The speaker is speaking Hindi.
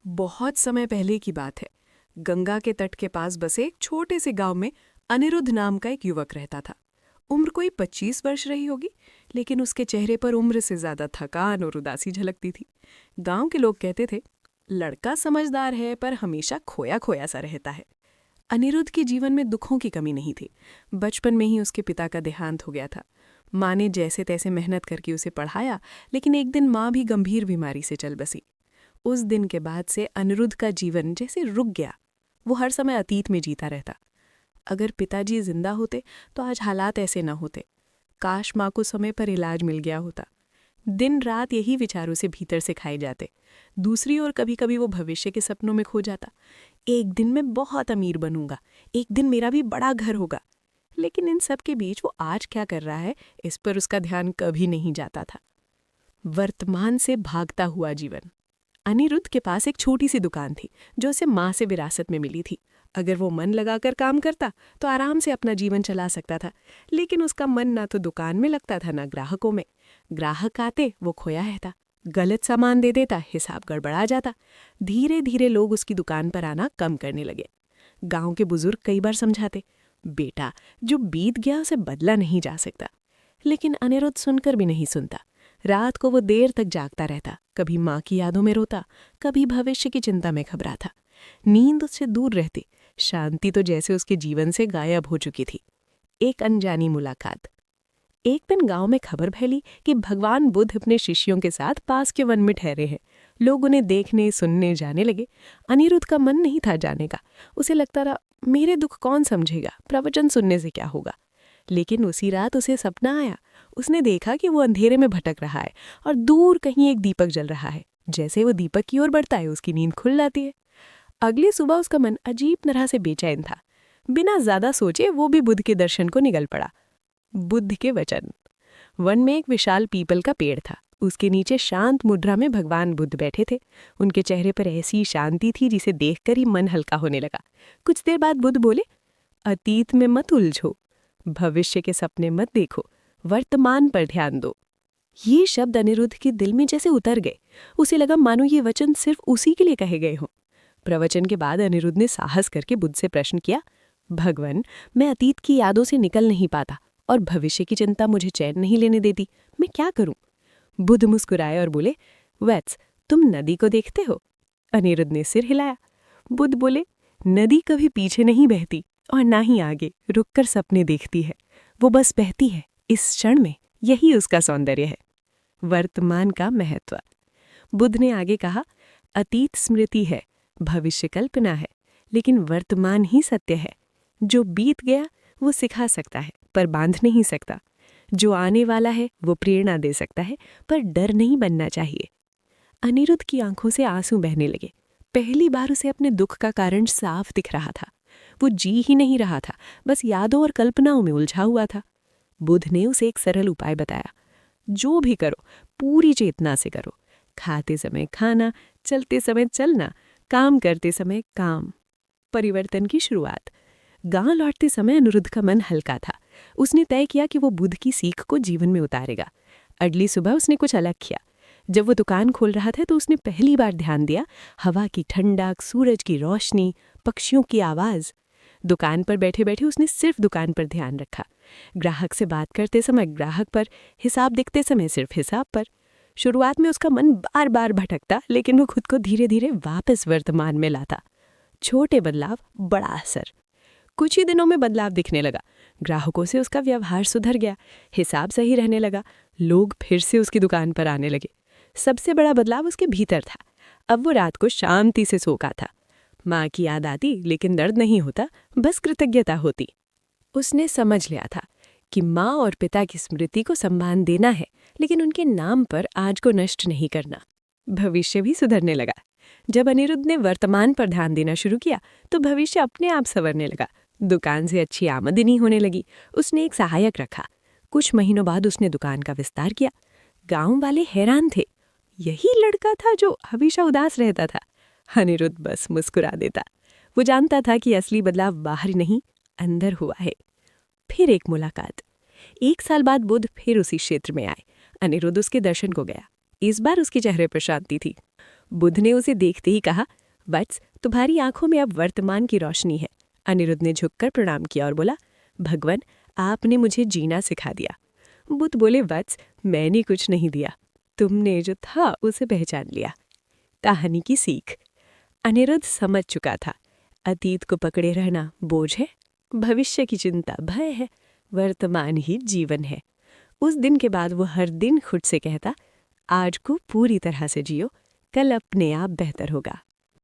बहुत समय पहले की बात है। गंगा के तट के पास बसे एक छोटे से गांव में अनिरुद्ध नाम का एक युवक रहता था। उम्र कोई 25 वर्ष रही होगी, लेकिन उसके चेहरे पर उम्र से ज्यादा थकान और उदासी झलकती थी। गांव के लोग कहते थे, लड़का समझदार है पर हमेशा खोया खोया सा रहता है। अनिरुद्ध के जीवन में दुखों की कमी नहीं थी। बचपन में ही उसके पिता का देहांत हो गया था। माँ ने जैसे तैसे मेहनत करके उसे पढ़ाया, लेकिन एक दिन माँ भी गंभीर बीमारी से चल बसी। उस दिन के बाद से अनिरुद्ध का जीवन जैसे रुक गया। वो हर समय अतीत में जीता रहता। अगर पिताजी जिंदा होते तो आज हालात ऐसे न होते। काश माँ को समय पर इलाज मिल गया होता। दिन रात यही विचारों से भीतर से खाए जाते। दूसरी ओर कभी कभी वो भविष्य के सपनों में खो जाता। एक दिन मैं बहुत अमीर बनूंगा, एक दिन मेरा भी बड़ा घर होगा। लेकिन इन सब के बीच वो आज क्या कर रहा है, इस पर उसका ध्यान कभी नहीं जाता था। वर्तमान से भागता हुआ जीवन। अनिरुद्ध के पास एक छोटी सी दुकान थी जो उसे माँ से विरासत में मिली थी। अगर वो मन लगाकर काम करता तो आराम से अपना जीवन चला सकता था। लेकिन उसका मन ना तो दुकान में लगता था ना ग्राहकों में। ग्राहक आते वो खोया रहता, गलत सामान दे देता, हिसाब गड़बड़ा जाता। धीरे धीरे लोग उसकी दुकान पर आना कम करने लगे। गांव के बुजुर्ग कई बार समझाते, बेटा जो बीत गया उसे बदला नहीं जा सकता। लेकिन अनिरुद्ध सुनकर भी नहीं सुनता। रात को वो देर तक जागता रहता, कभी माँ की यादों में रोता, कभी भविष्य की चिंता में घबराता। नींद उससे दूर रहती, शांति तो जैसे उसके जीवन से गायब हो चुकी थी। एक अनजानी मुलाकात। एक दिन गांव में खबर फैली कि भगवान बुद्ध अपने शिष्यों के साथ पास के वन में ठहरे हैं। लोग उन्हें देखने सुनने जाने लगे। अनिरुद्ध का मन नहीं था जाने का। उसे लगता था, मेरे दुख कौन समझेगा, प्रवचन सुनने से क्या होगा। लेकिन उसी रात उसे सपना आया। उसने देखा कि वो अंधेरे में भटक रहा है और दूर कहीं एक दीपक जल रहा है। जैसे वो दीपक की ओर बढ़ता है, उसकी नींद खुल जाती है। अगली सुबह उसका मन अजीब तरह से बेचैन था। बिना ज्यादा सोचे वो भी बुद्ध के दर्शन को निकल पड़ा। बुद्ध के वचन। वन में एक विशाल पीपल का पेड़ था। उसके नीचे शांत मुद्रा में भगवान बुद्ध बैठे थे। उनके चेहरे पर ऐसी शांति थी जिसे देखकर ही मन हल्का होने लगा। कुछ देर बाद बुद्ध बोले, अतीत में मत उलझो, भविष्य के सपने मत देखो, वर्तमान पर ध्यान दो। ये शब्द अनिरुद्ध के दिल में जैसे उतर गए। उसे लगा मानो ये वचन सिर्फ उसी के लिए कहे गए हों। प्रवचन के बाद अनिरुद्ध ने साहस करके बुद्ध से प्रश्न किया, भगवान, मैं अतीत की यादों से निकल नहीं पाता और भविष्य की चिंता मुझे चैन नहीं लेने देती, मैं क्या करूं? बुद्ध मुस्कुराए और बोले, वत्स, तुम नदी को देखते हो? अनिरुद्ध ने सिर हिलाया। बुद्ध बोले, नदी कभी पीछे नहीं बहती और ना ही आगे रुककर सपने देखती है। वो बस बहती है इस क्षण में, यही उसका सौंदर्य है। वर्तमान का महत्व। बुद्ध ने आगे कहा, अतीत स्मृति है, भविष्य कल्पना है, लेकिन वर्तमान ही सत्य है। जो बीत गया वो सिखा सकता है पर बांध नहीं सकता। जो आने वाला है वो प्रेरणा दे सकता है पर डर नहीं बनना चाहिए। अनिरुद्ध की आंखों से आंसू बहने लगे। पहली बार उसे अपने दुख का कारण साफ दिख रहा था। वो जी ही नहीं रहा था, बस यादों और कल्पनाओं में उलझा हुआ था। बुद्ध ने उसे एक सरल उपाय बताया, जो भी करो पूरी चेतना से करो। खाते समय खाना, चलते समय चलना, काम करते समय काम। परिवर्तन की शुरुआत। गांव लौटते समय अनिरुद्ध का मन हल्का था। उसने तय किया कि वो बुद्ध की सीख को जीवन में उतारेगा। अगली सुबह उसने कुछ अलग किया। जब वो दुकान खोल रहा था तो उसने पहली बार ध्यान दिया, हवा की ठंडक, सूरज की रोशनी, पक्षियों की आवाज़। दुकान पर बैठे बैठे उसने सिर्फ दुकान पर ध्यान रखा। ग्राहक से बात करते समय ग्राहक पर, हिसाब देखते समय सिर्फ हिसाब पर। शुरुआत में उसका मन बार बार भटकता, लेकिन वो खुद को धीरे धीरे वापस वर्तमान में लाता। छोटे बदलाव, बड़ा असर। कुछ ही दिनों में बदलाव दिखने लगा। ग्राहकों से उसका व्यवहार सुधर गया, हिसाब सही रहने लगा, लोग फिर से उसकी दुकान पर आने लगे। सबसे बड़ा बदलाव उसके भीतर था। अब वो रात को शांति से सोता था। माँ की याद आती लेकिन दर्द नहीं होता, बस कृतज्ञता होती। उसने समझ लिया था कि माँ और पिता की स्मृति को सम्मान देना है, लेकिन उनके नाम पर आज को नष्ट नहीं करना। भविष्य भी सुधरने लगा। जब अनिरुद्ध ने वर्तमान पर ध्यान देना शुरू किया तो भविष्य अपने आप संवरने लगा। दुकान से अच्छी आमदनी होने लगी। उसने एक सहायक रखा। कुछ महीनों बाद उसने दुकान का विस्तार किया। गांव वाले हैरान थे, यही लड़का था जो हमेशा उदास रहता था। अनिरुद्ध बस मुस्कुरा देता। वो जानता था कि असली बदलाव बाहर नहीं, अंदर हुआ है। फिर एक मुलाकात। 1 साल बाद बुद्ध फिर उसी क्षेत्र में आए। अनिरुद्ध उसके दर्शन को गया। इस बार उसके चेहरे पर शांति थी। बुध ने उसे देखते ही कहा, वत्स, तुम्हारी आंखों में अब वर्तमान की रोशनी है। अनिरुद्ध ने झुककर प्रणाम किया और बोला, भगवान, आपने मुझे जीना सिखा दिया। बुध बोले, वत्स, मैंने कुछ नहीं दिया, तुमने जो था उसे पहचान लिया। कहानी की सीख। अनिरुद्ध समझ चुका था, अतीत को पकड़े रहना बोझ है, भविष्य की चिंता भय है, वर्तमान ही जीवन है। उस दिन के बाद वो हर दिन खुद से कहता, आज को पूरी तरह से जियो, कल अपने आप बेहतर होगा।